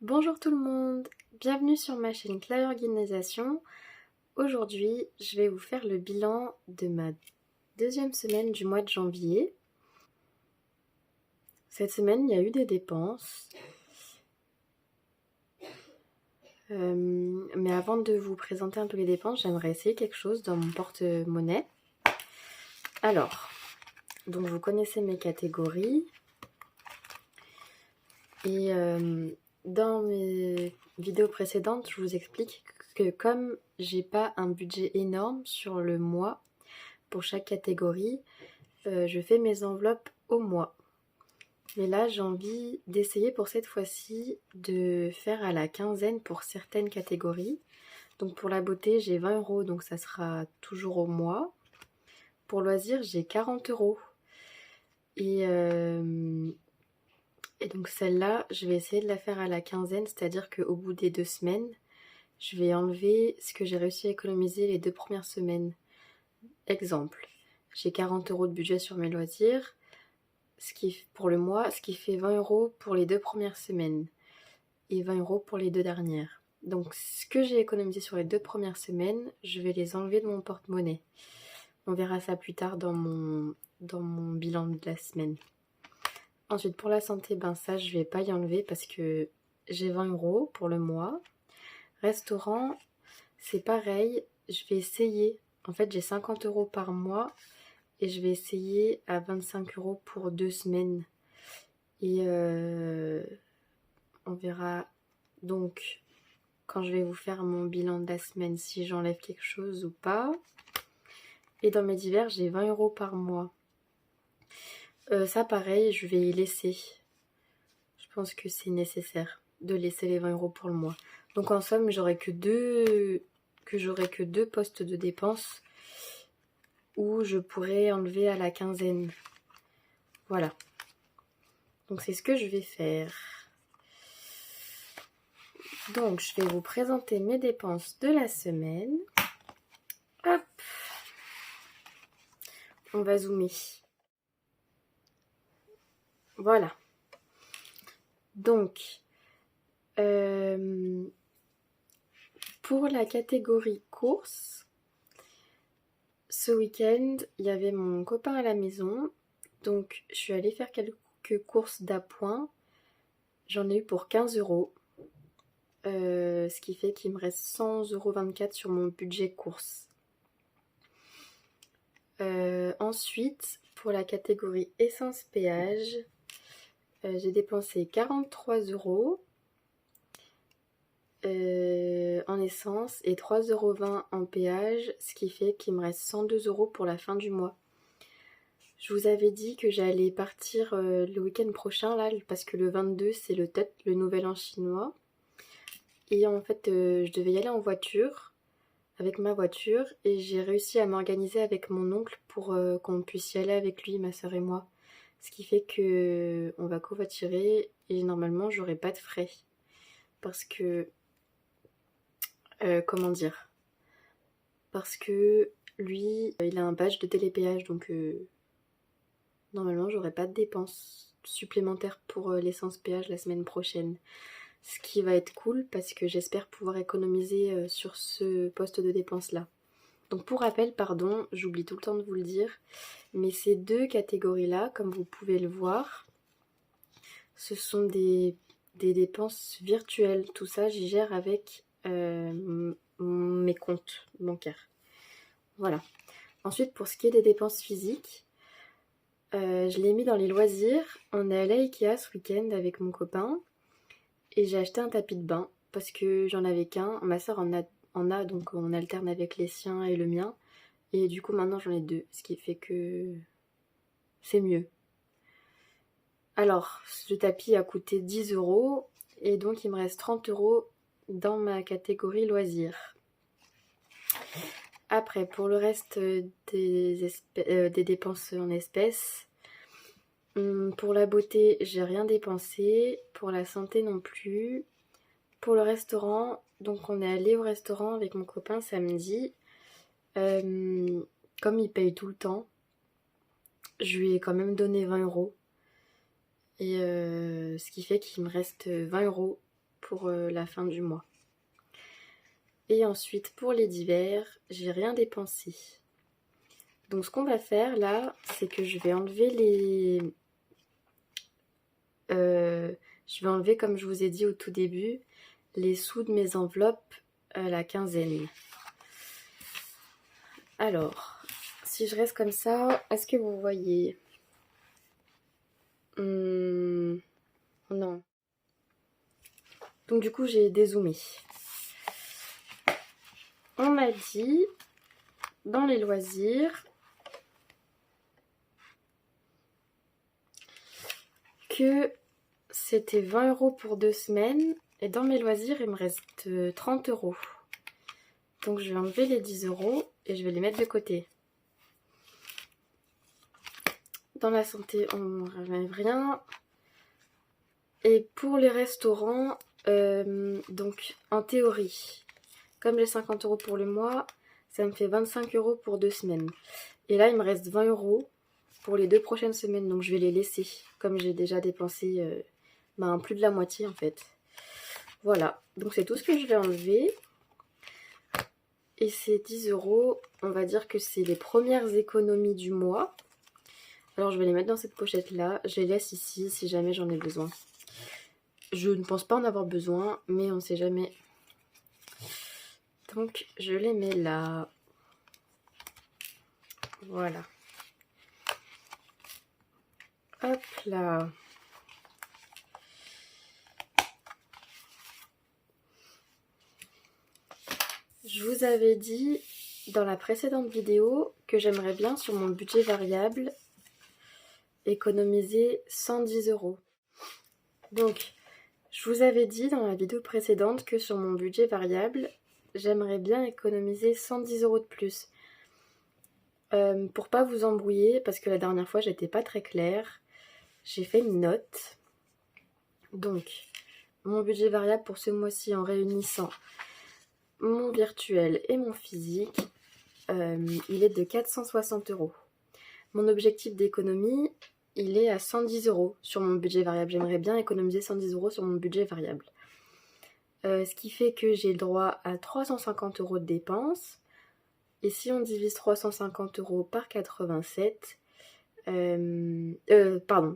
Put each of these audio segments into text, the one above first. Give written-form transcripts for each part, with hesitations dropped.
Bonjour tout le monde, bienvenue sur ma chaîne Claire Organisation. Aujourd'hui, je vais vous faire le bilan de ma deuxième semaine du mois de janvier. Cette semaine, il y a eu des dépenses. Mais avant de vous présenter un peu les dépenses, j'aimerais essayer quelque chose dans mon porte-monnaie. Alors, donc vous connaissez mes catégories. Et dans mes vidéos précédentes, je vous explique que comme j'ai pas un budget énorme sur le mois pour chaque catégorie, je fais mes enveloppes au mois. Mais là, j'ai envie d'essayer pour cette fois-ci de faire à la quinzaine pour certaines catégories. Donc pour la beauté, j'ai 20 €, donc ça sera toujours au mois. Pour loisirs, j'ai 40 €. Et donc celle-là, je vais essayer de la faire à la quinzaine, c'est-à-dire qu'au bout des 2 semaines, je vais enlever ce que j'ai réussi à économiser les 2 premières semaines. Exemple, j'ai 40 € de budget sur mes loisirs pour le mois, ce qui fait 20 € pour les 2 premières semaines et 20 € pour les 2 dernières. Donc ce que j'ai économisé sur les 2 premières semaines, je vais les enlever de mon porte-monnaie. On verra ça plus tard dans mon bilan de la semaine. Ensuite, pour la santé, ça, je vais pas y enlever parce que j'ai 20 € pour le mois. Restaurant, c'est pareil, je vais essayer. En fait, j'ai 50 € par mois et je vais essayer à 25 € pour 2 semaines. Et on verra donc quand je vais vous faire mon bilan de la semaine si j'enlève quelque chose ou pas. Et dans mes divers, j'ai 20 € par mois. Ça pareil, je vais y laisser. Je pense que c'est nécessaire de laisser les 20 € pour le mois. Donc en somme, j'aurai que deux postes de dépenses où je pourrais enlever à la quinzaine. Voilà. Donc c'est ce que je vais faire. Donc je vais vous présenter mes dépenses de la semaine. Hop. On va zoomer. Voilà. Donc, pour la catégorie courses, ce week-end, il y avait mon copain à la maison. Donc, je suis allée faire quelques courses d'appoint. J'en ai eu pour 15 €. Ce qui fait qu'il me reste 100,24 € sur mon budget courses. Ensuite, pour la catégorie essence péage, j'ai dépensé 43 € en essence et 3,20 € en péage, ce qui fait qu'il me reste 102 € pour la fin du mois. Je vous avais dit que j'allais partir le week-end prochain là, parce que le 22 c'est le Tet, le nouvel an chinois. Et en fait, je devais y aller en voiture, avec ma voiture, et j'ai réussi à m'organiser avec mon oncle pour qu'on puisse y aller avec lui, ma soeur et moi. Ce qui fait que on va covoiturer et normalement j'aurai pas de frais. Parce que comment dire, parce que lui, il a un badge de télépéage, donc normalement j'aurai pas de dépenses supplémentaires pour l'essence péage la semaine prochaine. Ce qui va être cool parce que j'espère pouvoir économiser sur ce poste de dépense là. Donc pour rappel, pardon, j'oublie tout le temps de vous le dire, mais ces deux catégories là, comme vous pouvez le voir, ce sont des dépenses virtuelles. Tout ça, j'y gère avec mes comptes bancaires. Voilà. Ensuite, pour ce qui est des dépenses physiques, je l'ai mis dans les loisirs. On est allé à Ikea ce week-end avec mon copain et j'ai acheté un tapis de bain parce que j'en avais qu'un. Ma soeur en a, donc on alterne avec les siens et le mien. Et du coup, maintenant j'en ai deux, ce qui fait que c'est mieux. Alors, ce tapis a coûté 10 € et donc il me reste 30 € dans ma catégorie loisirs. Après, pour le reste des dépenses en espèces, pour la beauté, j'ai rien dépensé. Pour la santé non plus. Pour le restaurant, donc on est allé au restaurant avec mon copain samedi. Comme il paye tout le temps, je lui ai quand même donné 20 €. Et ce qui fait qu'il me reste 20 € pour la fin du mois. Et ensuite, pour les divers, j'ai rien dépensé. Donc ce qu'on va faire là, c'est que je vais enlever je vais enlever, comme je vous ai dit au tout début, les sous de mes enveloppes à la quinzaine. Alors, si je reste comme ça, est-ce que vous voyez? Non. Donc du coup, j'ai dézoomé. On m'a dit, dans les loisirs, que c'était 20 € pour 2 semaines. Et dans mes loisirs, il me reste 30 €. Donc je vais enlever les 10 € et je vais les mettre de côté. Dans la santé, on ne relève rien. Et pour les restaurants, donc en théorie, comme j'ai 50 € pour le mois, ça me fait 25 € pour 2 semaines. Et là, il me reste 20 € pour les 2 prochaines semaines. Donc je vais les laisser, comme j'ai déjà dépensé plus de la moitié en fait. Voilà, donc c'est tout ce que je vais enlever. Et ces 10 €, on va dire que c'est les premières économies du mois. Alors je vais les mettre dans cette pochette là. Je les laisse ici si jamais j'en ai besoin. Je ne pense pas en avoir besoin, mais on ne sait jamais. Donc je les mets là. Voilà. Hop là. Je vous avais dit dans la précédente vidéo que j'aimerais bien sur mon budget variable économiser 110 €. Donc, je vous avais dit dans la vidéo précédente que sur mon budget variable, j'aimerais bien économiser 110 € de plus. Pour pas vous embrouiller, parce que la dernière fois j'étais pas très claire, j'ai fait une note. Donc, mon budget variable pour ce mois-ci en réunissant mon virtuel et mon physique, il est de 460 €. Mon objectif d'économie, il est à 110 € sur mon budget variable. J'aimerais bien économiser 110 € sur mon budget variable. Ce qui fait que j'ai le droit à 350 € de dépenses. Et si on divise 350 € par 87,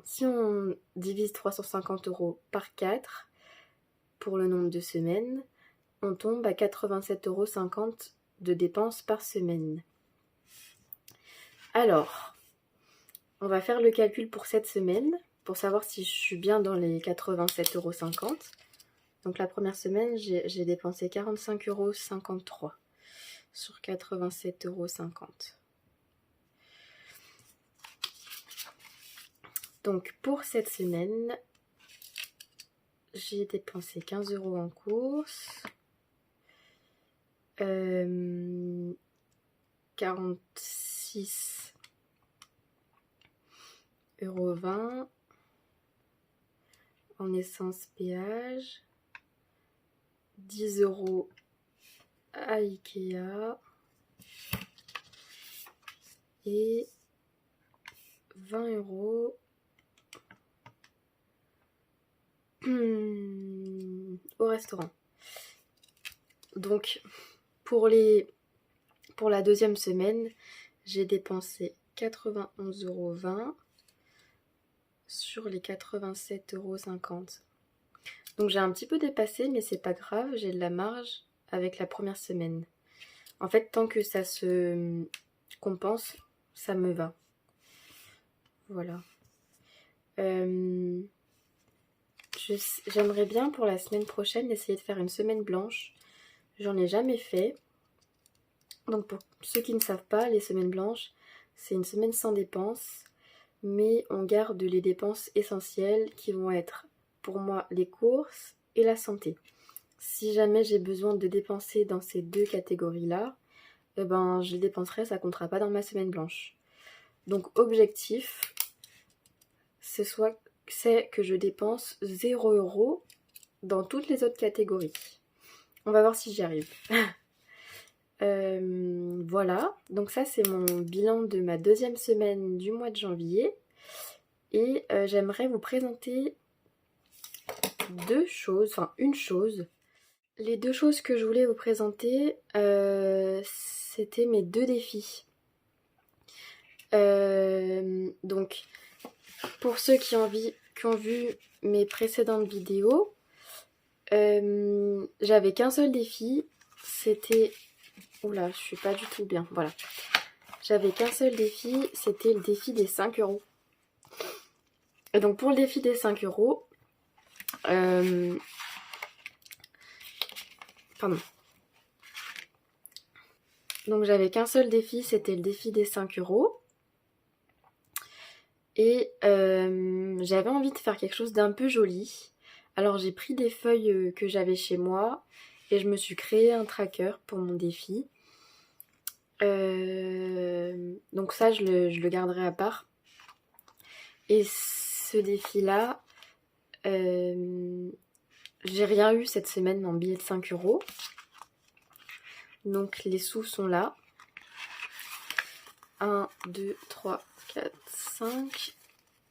si on divise 350 € par 4 pour le nombre de semaines, on tombe à 87,50 € de dépenses par semaine. Alors, on va faire le calcul pour cette semaine pour savoir si je suis bien dans les 87,50 €. Donc la première semaine, j'ai dépensé 45,53 € sur 87,50 €. Donc pour cette semaine, j'ai dépensé 15 € en courses, 46,20 € en essence péage, 10 € à Ikea et 20 € au restaurant. Donc pour la deuxième semaine, j'ai dépensé 91,20 € sur les 87,50 €. Donc j'ai un petit peu dépassé, mais c'est pas grave, j'ai de la marge avec la première semaine. En fait, tant que ça se compense, ça me va. Voilà. J'aimerais bien pour la semaine prochaine essayer de faire une semaine blanche. J'en ai jamais fait. Donc pour ceux qui ne savent pas, les semaines blanches, c'est une semaine sans dépenses, mais on garde les dépenses essentielles qui vont être pour moi les courses et la santé. Si jamais j'ai besoin de dépenser dans ces deux catégories-là, je les dépenserai, ça comptera pas dans ma semaine blanche. Donc objectif, c'est que je dépense 0 € dans toutes les autres catégories. On va voir si j'y arrive. Voilà, donc ça c'est mon bilan de ma deuxième semaine du mois de janvier. Et j'aimerais vous présenter deux choses, enfin une chose. Les deux choses que je voulais vous présenter, c'était mes deux défis. Donc, pour ceux qui ont vu mes précédentes vidéos, j'avais qu'un seul défi, c'était... Oula, je suis pas du tout bien, voilà. J'avais qu'un seul défi, c'était le défi des 5 €. Et donc pour le défi des 5 €, pardon. Donc j'avais qu'un seul défi, c'était le défi des 5 €. Et j'avais envie de faire quelque chose d'un peu joli. Alors j'ai pris des feuilles que j'avais chez moi et je me suis créé un tracker pour mon défi. Donc ça je le garderai à part. Et ce défi-là, j'ai rien eu cette semaine en billet de 5 €. Donc les sous sont là. 1, 2, 3, 4, 5.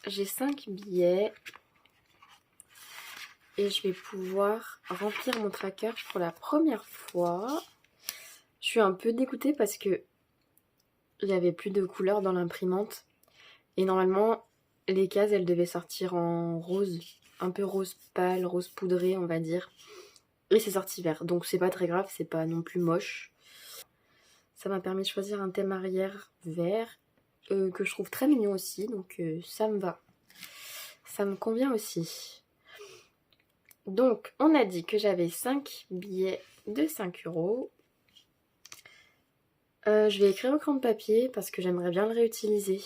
J'ai 5 billets. Et je vais pouvoir remplir mon tracker pour la première fois. Je suis un peu dégoûtée parce que il n'y avait plus de couleurs dans l'imprimante. Et normalement, les cases, elles devaient sortir en rose. Un peu rose pâle, rose poudré, on va dire. Et c'est sorti vert. Donc c'est pas très grave, c'est pas non plus moche. Ça m'a permis de choisir un thème arrière vert. Que je trouve très mignon aussi. Donc ça me va. Ça me convient aussi. Donc, on a dit que j'avais 5 billets de 5 €. Je vais écrire au crayon de papier parce que j'aimerais bien le réutiliser.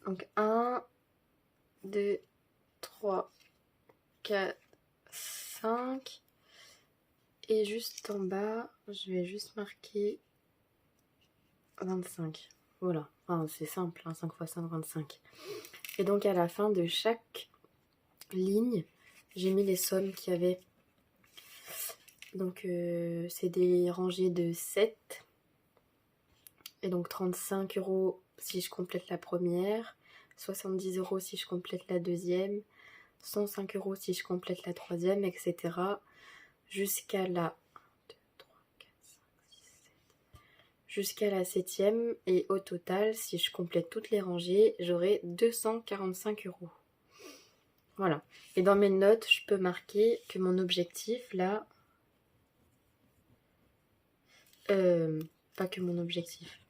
Donc, 1, 2, 3, 4, 5. Et juste en bas, je vais juste marquer 25. Voilà, enfin, c'est simple, hein, 5 x 5, 25. Et donc, à la fin de chaque ligne, j'ai mis les sommes qu'il y avait. Donc c'est des rangées de 7. Et donc 35 € si je complète la première, 70 € si je complète la deuxième, 105 € si je complète la troisième, etc. Jusqu'à la... jusqu'à la 7e. Et au total, si je complète toutes les rangées, j'aurai 245 €. Voilà. Et dans mes notes, je peux marquer que mon objectif, là... pas que mon objectif.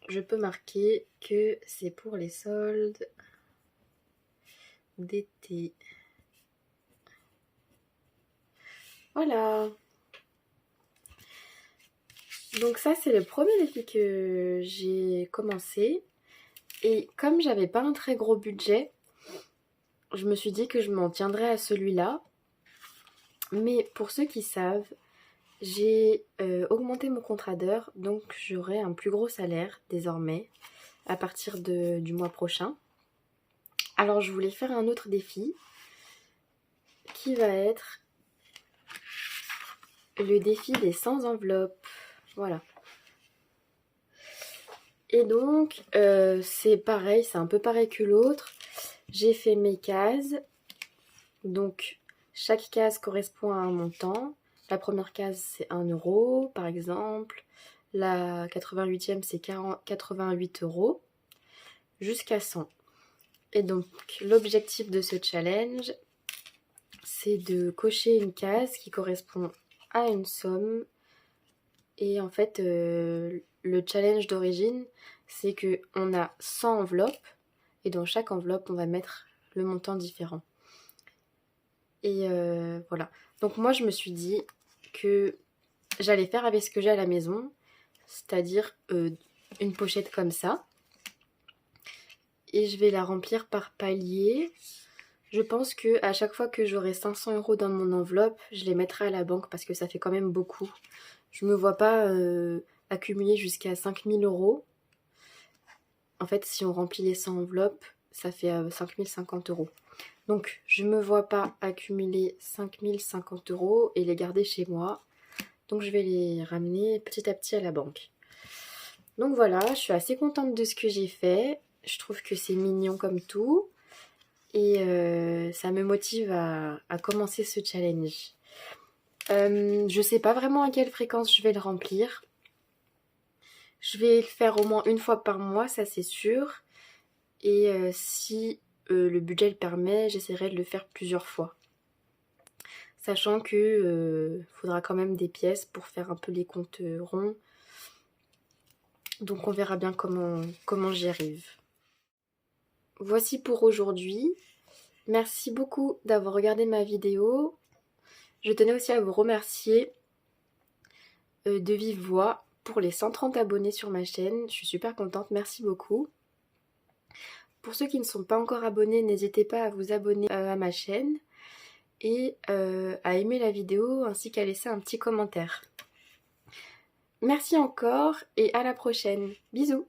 Je peux marquer que c'est pour les soldes d'été. Voilà. Donc ça, c'est le premier défi que j'ai commencé. Et comme j'avais pas un très gros budget, je me suis dit que je m'en tiendrais à celui-là. Mais pour ceux qui savent, j'ai augmenté mon contrat d'heures, donc j'aurai un plus gros salaire désormais à partir du mois prochain. Alors je voulais faire un autre défi qui va être le défi des 100 enveloppes. Voilà. Et donc c'est pareil, c'est un peu pareil que l'autre. J'ai fait mes cases. Donc chaque case correspond à un montant. La première case c'est 1 € par exemple. La 88e c'est 88 € jusqu'à 100. Et donc l'objectif de ce challenge, c'est de cocher une case qui correspond à une somme. Et en fait, le challenge d'origine, c'est qu'on a 100 enveloppes. Et dans chaque enveloppe, on va mettre le montant différent. Et voilà. Donc moi, je me suis dit que j'allais faire avec ce que j'ai à la maison. C'est-à-dire une pochette comme ça. Et je vais la remplir par palier. Je pense qu'à chaque fois que j'aurai 500 € dans mon enveloppe, je les mettrai à la banque parce que ça fait quand même beaucoup. Je ne me vois pas accumuler jusqu'à 5000 €. En fait, si on remplit les 100 enveloppes, ça fait 5050 €. Donc, je ne me vois pas accumuler 5050 € et les garder chez moi. Donc, je vais les ramener petit à petit à la banque. Donc voilà, je suis assez contente de ce que j'ai fait. Je trouve que c'est mignon comme tout. Et ça me motive à commencer ce challenge. Je sais pas vraiment à quelle fréquence je vais le remplir. Je vais le faire au moins une fois par mois, ça c'est sûr. Et si le budget le permet, j'essaierai de le faire plusieurs fois. Sachant que faudra quand même des pièces pour faire un peu les comptes ronds. Donc on verra bien comment j'y arrive. Voici pour aujourd'hui. Merci beaucoup d'avoir regardé ma vidéo. Je tenais aussi à vous remercier de vive voix pour les 130 abonnés sur ma chaîne. Je suis super contente, merci beaucoup. Pour ceux qui ne sont pas encore abonnés, n'hésitez pas à vous abonner à ma chaîne et à aimer la vidéo ainsi qu'à laisser un petit commentaire. Merci encore et à la prochaine. Bisous!